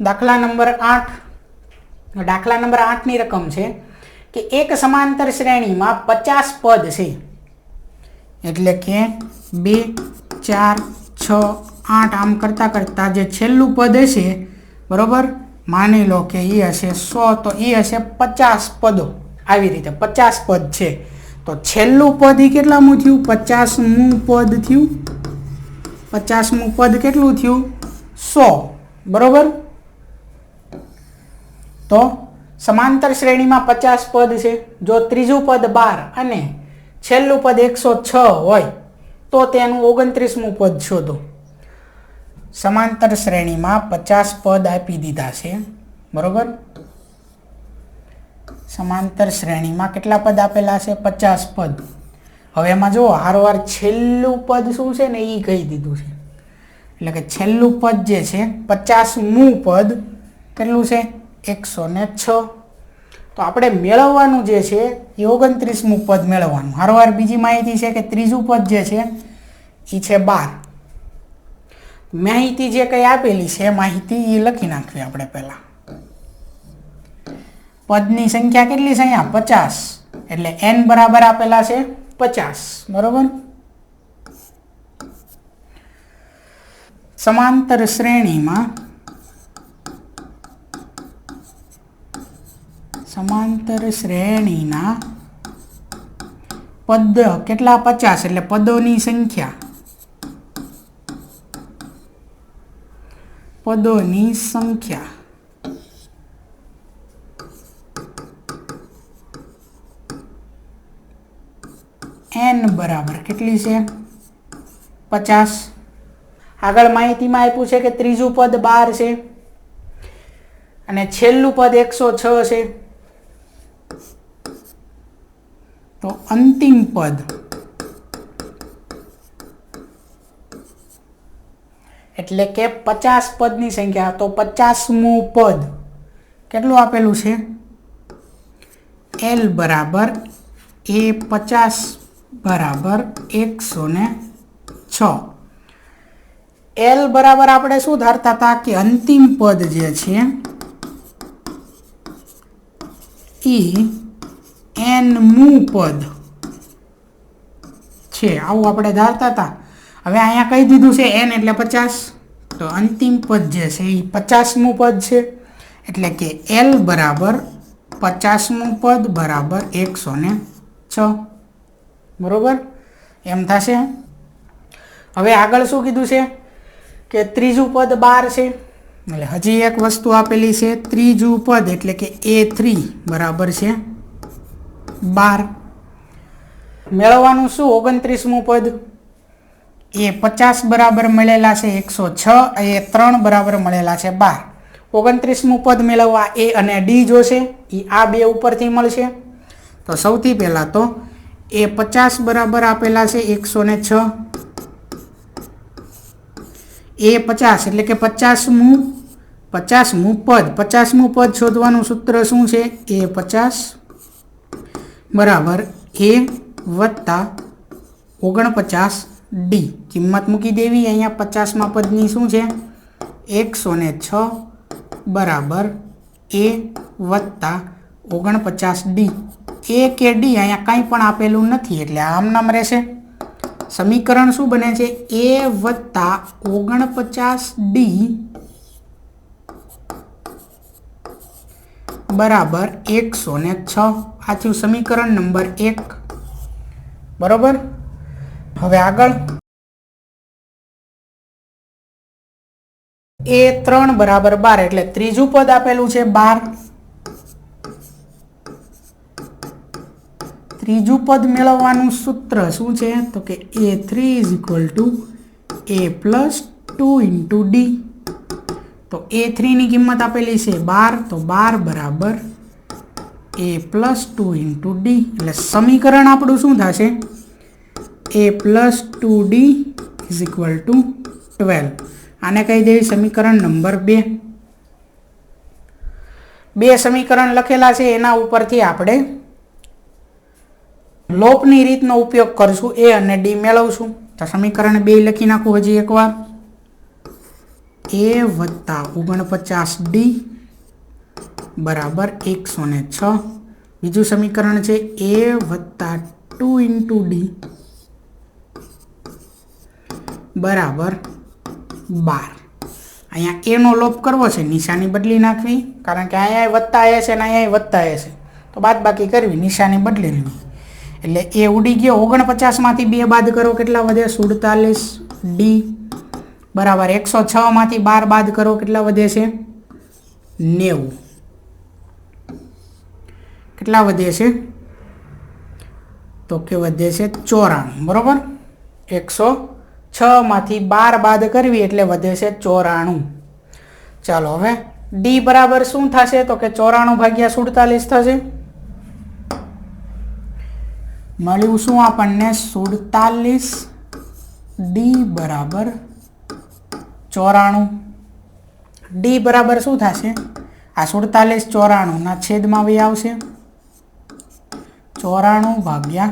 દાખલા નંબર 8 દાખલા નંબર 8 ની રકમ છે કે એક સમાંતર શ્રેણીમાં 50 પદ છે, એટલે કે 2 4 6 8 આમ કરતા કરતા જે છેલ્લું પદ હશે, બરોબર, માની લો કે એ હશે 100, તો એ હશે 50 પદો. આવી રીતે 50 પદ છે, તો છેલ્લું પદ એ કેટલામું થયું? 50મું પદ થયું. 50મું પદ કેટલું થયું? 100, બરોબર. તો સમાંતર શ્રેણીમાં 50 પદ છે. જો ત્રીજું પદ 12 અને છેલ્લું પદ 106 હોય તો તેનું 29મું પદ શોધો. સમાંતર શ્રેણીમાં 50 પદ આપી દીધા છે, બરોબર. સમાંતર શ્રેણીમાં કેટલા પદ આપેલા છે? 50 પદ. હવે એમાં જો હારવાર છેલ્લું પદ શું છે ને એ કહી દીધું છે, એટલે કે છેલ્લું પદ જે છે 50મું પદ કેટલું છે? 106. તો આપણે મેળવવાનું જે છે એ 29મું પદ મેળવવાનું. હારવાર બીજી માહિતી છે કે ત્રીજું પદ જે છે એ છે 12. માહિતી જે કંઈ આપેલી છે માહિતી એ લખી નાખવી આપણે પહેલા. પદની સંખ્યા કેટલી છે અહીંયા? 50, એટલે n બરાબર આપેલા છે 50, બરોબર. સમાંતર શ્રેણીમાં પદ કેટલા? 50, એટલે પદોની સંખ્યા n બરાબર કેટલી છે? 50. આગળ માહિતીમાં આપ્યું છે કે ત્રીજું પદ 12 છે અને છેલ્લું પદ 106 છે. તો અંતિમ પદ એટલે કે 50 પદની સંખ્યા, તો 50મું પદ કેટલું આપેલું છે? L બરાબર A50 બરાબર 106. L બરાબર આપણે શું ધારતા હતા કે અંતિમ પદ જે છે એ nમું પદ છે, આવું આપણે ધારતા હતા. હવે અહીંયા કહી દીધું છે n એટલે 50, તો અંતિમ પદ જે છે એ 50મું પદ છે, એટલે કે L બરાબર 50મું પદ બરાબર 106, બરોબર. એમ થશે. હવે આગળ શું કીધું છે કે ત્રીજું પદ 12 છે, એટલે હજી એક વસ્તુ આપેલી છે, ત્રીજું પદ એટલે કે A3 બરાબર છે 12. મેળવવાનું શું? 29મું પદ. A50 બરાબર મળેલા છે 106, A3 બરાબર મળેલા છે 12. 29મું પદ મેળવવા A અને D જોશે, એ આ બે ઉપરથી મળશે. તો સૌથી પહેલાં તો A50 બરાબર આપેલા છે 106, A50 એટલે કે 50મું પદ. 50મું પદ શોધવાનું સૂત્ર શું છે? A50 બરાબર A વત્તા 49D. કિંમત મૂકી દેવી. અહીંયા 50મા પદની શું છે? 106 બરાબર A વત્તા 49D. A કે D અહીંયા કંઈ પણ આપેલું નથી, એટલે આમ નામ રહેશે. સમીકરણ શું બને છે? A વત્તા 49D બરાબર 106. આ થયું સમીકરણ નંબર 1, બરોબર. હવે આગળ A3 બરાબર 12, એટલે ત્રીજું પદ આપેલું છે 12. ત્રીજું પદ મેળવવાનું સૂત્ર શું છે? તો કે A3 A + 2 × D. તો A3 ની કિંમત આપેલી છે 12, તો 12 બરાબર A + 2 × D. એટલે સમીકરણ આપણું શું થશે? A + 2D = 12. આને કહી દેવી સમીકરણ નંબર 2. બે સમીકરણ લખેલા છે, એના ઉપરથી આપણે લોપની રીતનો ઉપયોગ કરશું, A અને D મેળવશું. તો સમીકરણ 2 લખી નાખું હજી એકવાર. ए वत्ता 49D बराबर 106। बीजू समीकरण है ए वत्ता 2 × D बराबर 12। अँ ए नो लोप करवो है, निशानी बदली नाखवी, कारण के अँ वत्ता आया है ने अँ वत्ता आया है, तो बात बाकी करवी, निशानी बदली लेवी। एटले ए उड़ी गयो। 49 मांथी 2 बाद करो केटला वधे 47 D बराबर 106 मांथी 12 बाद करो केटला वधे छे 90। केटला वधे छे तो के वधे छे 94 बराबर। 106 मांथी 12 बाद करवी एटले वधे छे 94। चलो हवे D बराबर शुं थशे तो के 94 भाग्या 47 थशे। मळ्युं शुं आपणने 47 D बराबर 94। D बराबर शुं थशे आ 47 94 ना छेदमां वही आवशे 94 भाग्या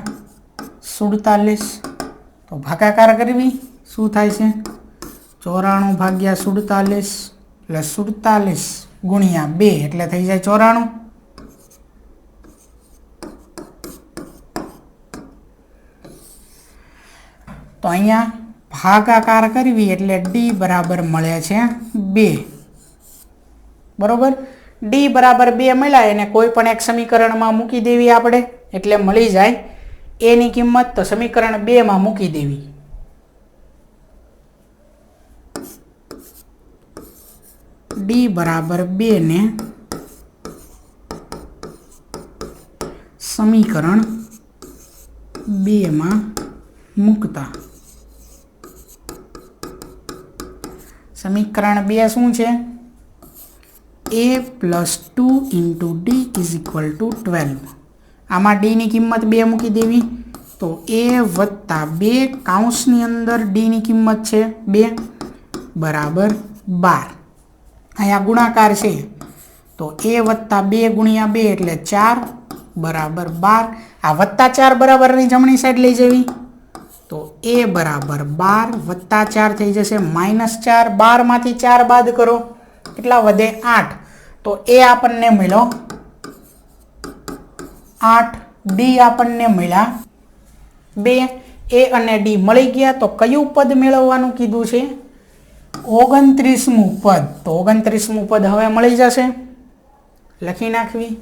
47। तो भागाकार करवी शुं थाय छे 94 भाग्या 47 એટલે 47 गुणिया 2 એટલે થઈ જાય 94। तो अहींया भागाकार करवी એટલે D बराबर मळे छे 2 बरोबर। D बराबर 2 मळ्या एने कोई पण एक समीकरण में मूकी देवी आपणे એટલે मळी जाय ए नी किंमत। तो समीकरण 2 में मूकी देवी। D बराबर 2 ने समीकरण 2 में मूकता समीकरण 2 शुं छे a + 2 × D = 12। आमा D नी किंमत 2 मूकी देवी तो a + 2 काउंसनी अंदर D नी किंमत छे 2 बराबर 12। अहींया गुणाकार छे तो a + 2 × 2 એટલે 4 बराबर 12। आ +4 बराबर नी जमणी साइड लई जवी तो a बराबर 12 + 4 थई जशे -4। 12 मांथी 4 बाद करो કેટલા વધે 8। तो a आपणने मळ्यो 8। D आपणने मळ्या 2। a અને D મળી ગયા તો કયું પદ મેળવવાનું કીધું છે 29મું પદ। તો 29મું પદ હવે મળી જશે। લખી નાખવી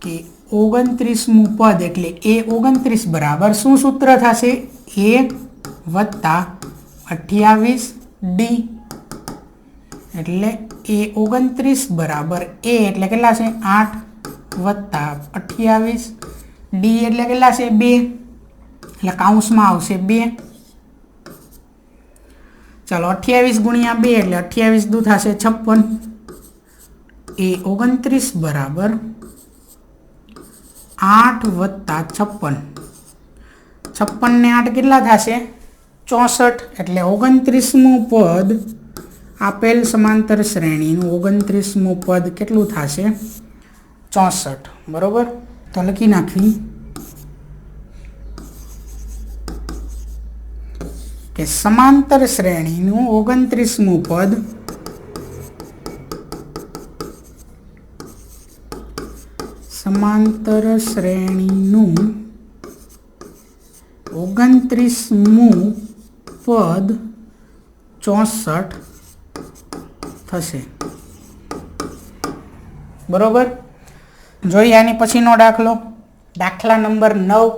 કે 29મું પદ એટલે a 29 बराबर શું સૂત્ર થશે a + 28D એટલે a 29 बराबर a એટલે કેટલા છે 8 + 28 D એટલે કેટલા છે 2 એટલે કાઉંસમાં આવશે 2। चलो 28 × 2 એટલે 28 દુ થશે 56। a 29 बराबर 8 + 56। 56 ने 8 કેટલા થશે 64। એટલે 29મું પદ આપેલ સમાંતર શ્રેણીનું 29મું પદ કેટલું થશે 64 બરોબર। તો લખી નાખવી કે સમાંતર શ્રેણીનું 29મું પદ समांतर श्रेणीनु 29मुं पद 64 थशे बरोबर। जोईए आनी पछीनो दाखलो दाखला नंबर 9।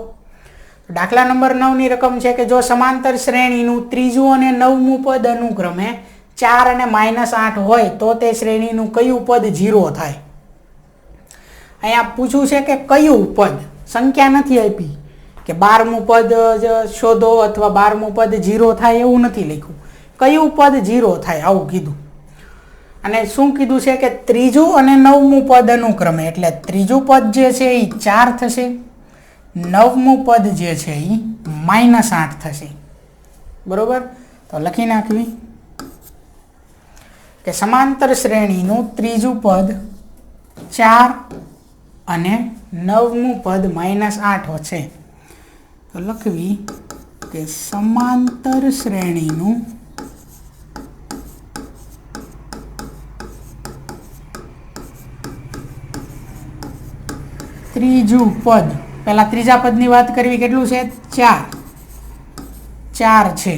दाखला नंबर 9 नी रकम छे के जो समांतर श्रेणीनु त्रीजું અને 9મું पद अनुक्रमे 4 અને -8 होय तो ते श्रेणीनु कयुं पद 0 थाय। अहींया पूछ्યું છે કે કયું પદ સંખ્યા નથી આપી કે 12મું પદ શોધો અથવા 12મું પદ 0 થાય એવું નથી લખ્યું। કયું પદ 0 થાય આવું કીધું। અને શું કીધું છે કે ત્રીજું અને 9મું પદ અનુક્રમે એટલે ત્રીજું પદ જે છે એ 4 થશે 9મું પદ જે છે એ -8 થશે બરોબર। તો લખી નાખવી કે સમાંતર શ્રેણીનું ત્રીજું પદ 4 અને 9મું પદ -8 છે। તો લખવી કે સમાંતર શ્રેણીનું ત્રીજું પદ, પહેલા ત્રીજા પદની વાત કરવી, કેટલું છે? 4 છે.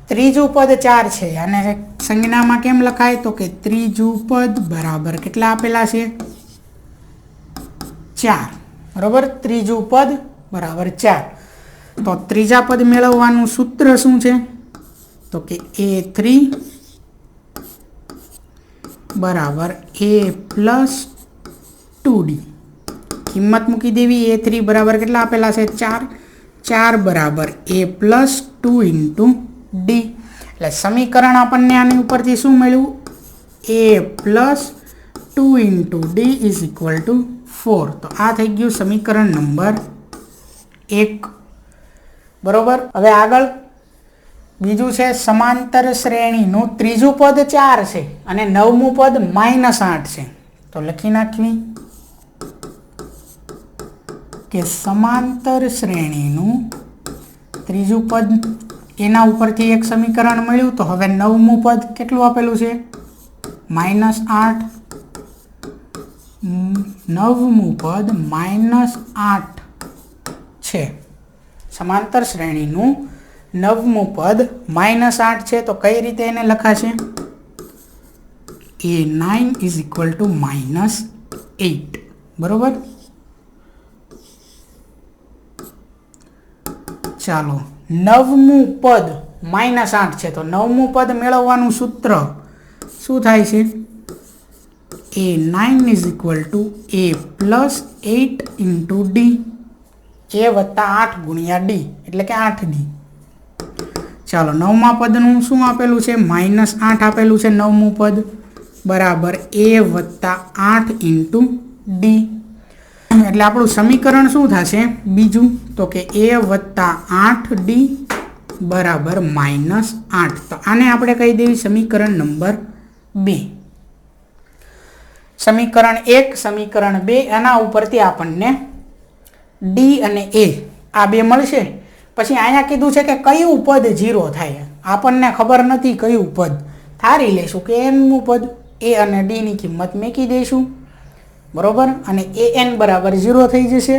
ત્રીજું પદ 4 છે અને સંજ્ઞામાં કેમ લખાય? તો કે ત્રીજું પદ બરાબર કેટલા આપેલા છે? 4. બરાબર, ત્રીજું પદ બરાબર 4. તો ત્રીજા પદ મેળવવાનું સૂત્ર શું છે? તો કે A3 બરાબર A પ્લસ 2D. કિંમત મૂકી દેવી. A3 બરાબર કેટલા આપેલા છે? 4. 4 બરાબર A પ્લસ 2 ઇન્ટુ D. એટલે સમીકરણ આપણને આની ઉપરથી શું મળ્યું? A plus 2 into D is equal to 4. તો આ થઈ ગયું સમીકરણ નંબર 1. બરોબર. હવે આગળ બીજું છે સમાંતર શ્રેણીનું ત્રીજું પદ 4 છે અને નવમું પદ -8 છે. તો લખી નાખવી કે સમાંતર શ્રેણીનું ત્રીજું પદ, એના ઉપરથી એક સમીકરણ મળ્યું. તો હવે નવમું પદ કેટલું આપેલું છે? -8. નવમું પદ -8 છે. સમાંતર શ્રેણીનું નવમું પદ -8 છે. તો કઈ રીતે એને લખાશે? A9 is equal to -8. બરોબર. ચાલો, નવમું પદ -8 છે. તો નવમું પદ મેળવવાનું સૂત્ર શું થાય છે? A9 is equal to A plus 8 into D. A વત્તા 8 ગુણ્યા D એટલે કે 8D. ચાલો, નવમા પદનું શું આપેલું છે? -8 આપેલું છે નવમું પદ બરાબર A વત્તા 8 ઇન્ટુ D. એટલે આપણું સમીકરણ શું થશે બીજું? તો કે A વત્તા 8D બરાબર -8. તો આને આપણે કહી દેવી સમીકરણ નંબર 2. સમીકરણ 1, સમીકરણ 2, આના ઉપરથી આપણને D અને A આ બે મળશે. પછી અહીંયા કીધું છે કે કયું પદ 0 થાય. આપણને ખબર નથી કયું પદ. ધારી લેશું કે nમું પદ. A અને D ની કિંમત મૂકી દઈશું. બરોબર. અને an બરાબર 0 થઈ જશે.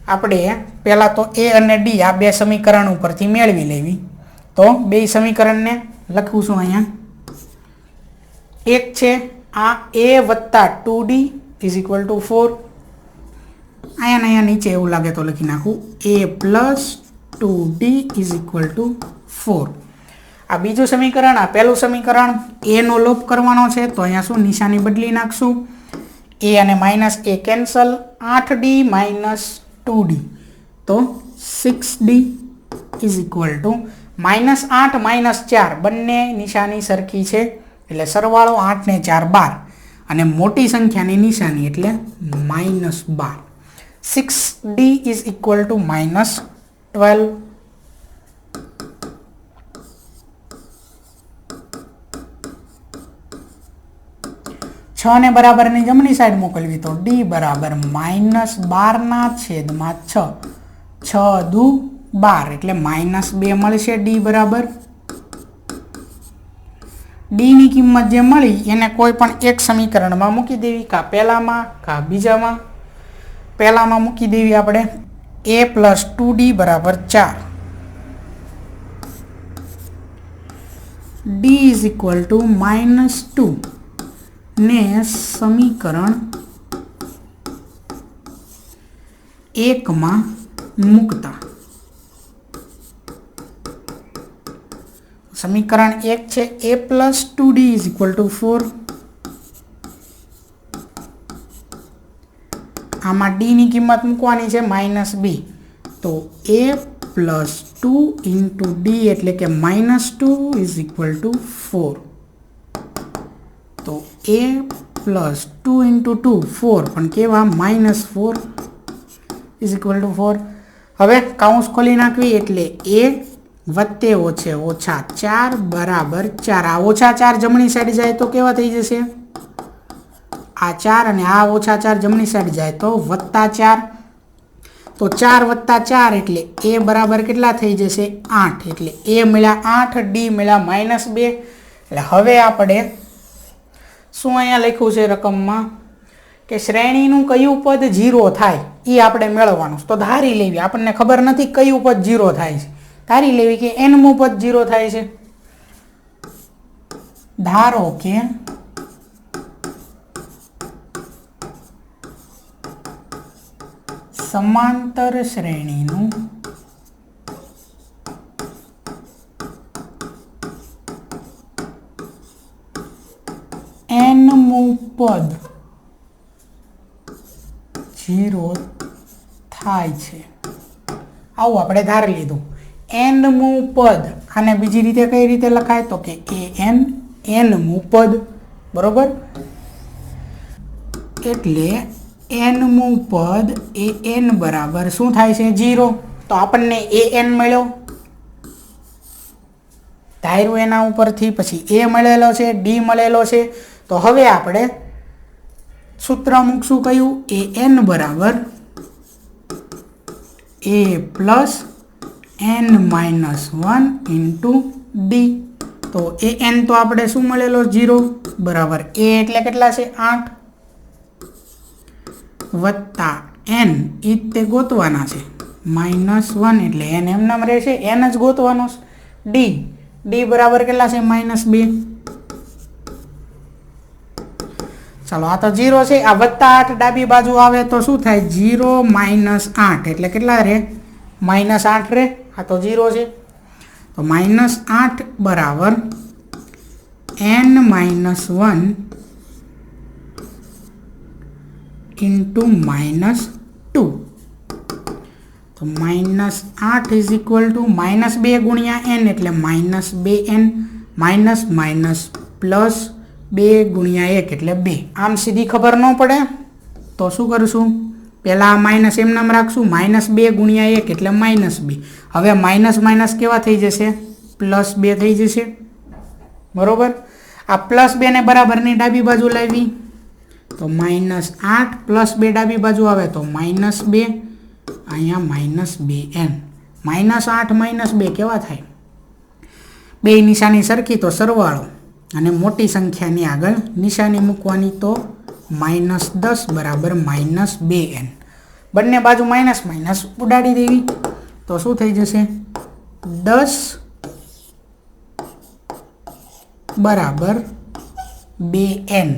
આપણે પહેલાં તો A અને D આ બે સમીકરણ ઉપરથી મેળવી લેવી. તો બે સમીકરણને લખું છું અહીંયા. એક છે આ A વત્તા 2D ઇઝ ઇક્વલ ટુ 4. અહીંયા નીચે એવું લાગે તો લખી નાખું A plus 2D is equal to 4. આ બીજું સમીકરણ, આ પહેલું સમીકરણ. A નો લોપ કરવાનો છે તો અહીંયા શું નિશાની બદલી નાખશું? A અને -a cancel. 8D minus 2D તો 6D ઇઝ ઇક્વલ ટુ -8 -4 બંને નિશાની સરખી છે એટલે સરવાળો 8 ને 4 12 અને મોટી સંખ્યાની નિશાની એટલે -12. 6D is equal to -12. છ ને બરાબરની જમણી સાઈડ મોકલવી તો D બરાબર -12/6. 6 દુ 12 એટલે -2 મળશે. D બરાબર D ની કિંમત જે મળી એને કોઈ પણ એક સમીકરણમાં મૂકી દેવી, કાં પહેલામાં કાં બીજામાં. પહેલામાં મૂકી દેવી આપણે A પ્લસ 2D બરાબર 4. D ઇઝ ઇક્વલ ટુ -2 ને સમીકરણ 1 માં મૂકતા સમીકરણ 1 છે A plus 2D is equal to 4. આમાં D ની કિંમત મૂકવાની છે -2. તો A પ્લસ 2 ઇન્ટુ D એટલે કે -2 ઇઝ ઇક્વલ ટુ 4. તો A પ્લસ 2 ઇન્ટુ 2 4 પણ કેવા -4 ઇઝ ઇક્વલ ટુ 4. હવે કાઉન્સ ખોલી નાખવી એટલે A વત્તે ઓછે ઓછા 4 બરાબર 4. આ ઓછા 4 જમણી સાઈડ જાય તો કેવા થઈ જશે? આ 4 અને આ ઓછા 4 જમણી સાઈડ જાય તો +4. તો 4 + 4 એટલે A બરાબર કેટલા થઈ જશે? 8. એટલે A મળ્યા 8, D મળ્યા -2. એટલે હવે આપણે શું અહીંયા લખ્યું છે રકમમાં કે શ્રેણીનું કયું પદ 0 થાય એ આપણે મેળવવાનું. તો ધારી લેવી, આપણને ખબર નથી કયું પદ 0 થાય છે. ધારી લેવી કે nમું પદ 0 થાય છે. ધારો કે સમાંતર શ્રેણીનું nમું પદ 0 થાય છે. આવું આપણે ધારી લીધું. nમું પદ આને બીજી રીતે કઈ રીતે લખાય તો કે nમું પદ, બરોબર. એટલે nમું પદ એ n બરાબર શું થાય છે 0. તો આપણને an મળ્યો ધાર્યું એના ઉપરથી, પછી a મળેલો છે, d મળેલો છે. તો હવે આપણે સૂત્ર મૂકશું કયું, an બરાબર a plus n minus 1 into D. તો an તો આપણે શું મળેલો 0 બરાબર a એટલે કેટલા છે 8 વત્તા n એ તે ગોતવાના છે માઇનસ 1 એટલે n એમ નામ રહેશે, n જ ગોતવાનો છે. d બરાબર કેટલા છે -2. ચાલો આ તો 0 છે, આ વત્તા 8 ડાબી બાજુ આવે તો શું થાય 0 -8 એટલે કેટલા રહે -8 રહે. આ તો 0 છે તો -8 બરાબર n -1 ઇન્ટુ -2. તો -8 ઇઝ ઇક્વલ ટુ -2 ગુણ્યા n એટલે -2n માઇનસ માઇનસ પ્લસ 2 ગુણ્યા 1 એટલે 2. આમ સીધી ખબર ન પડે તો શું કરશું, પહેલાં માઇનસ એમ નામ રાખશું, -2 ગુણ્યા 1 એટલે -2. હવે માઇનસ માઇનસ કેવા થઈ જશે +2 થઈ જશે, બરોબર. આ +2 ને બરાબરની ડાબી બાજુ લાવી તો -8 +2 ડાબી બાજુ આવે તો -2, અહીંયા -2n. -8 -2 કેવા થાય, બે નિશાની સરખી તો સરવાળો, અને મોટી સંખ્યાની આગળ નિશાની મૂકવાની તો -10 બરાબર -2n. બંને બાજુ માઇનસ માઇનસ ઉડાડી દેવી તો શું થઈ જશે 10 બરાબર 2n.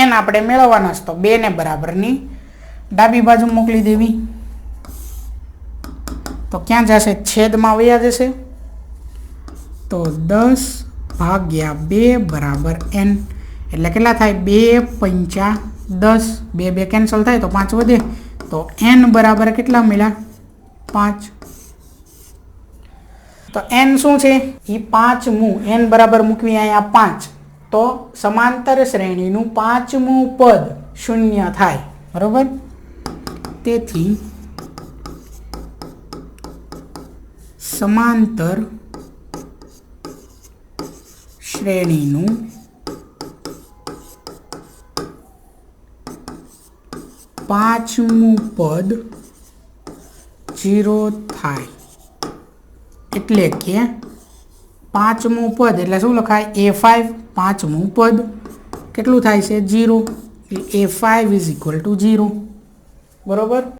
n આપણે મેળવવાના છે તો 2 ને બરાબરની ડાબી બાજુ મોકલી દેવી તો ક્યાં જશે, છેદમાં વયા જશે. તો 10 ભાગ્યા 2 બરાબર n એટલે કેટલા થાય 2 પંચા 10, 2 કેન્સલ થાય તો 5 વધે તો n બરાબર કેટલા મળ્યા 5. તો n શું છે એ 5મું, n બરાબર મૂકવી અહીંયા 5 તો સમાંતર શ્રેણીનું 5મું પદ 0 થાય, બરોબર. તેથી સમાંતર શ્રેણીનું 5મું પદ 0 થાય. એટલે કે 5મું પદ એટલે શું લખાય a5, 5મું પદ કેટલું થાય છે 0, a5 ઇઝ ઇક્વલ ટુ 0, બરોબર.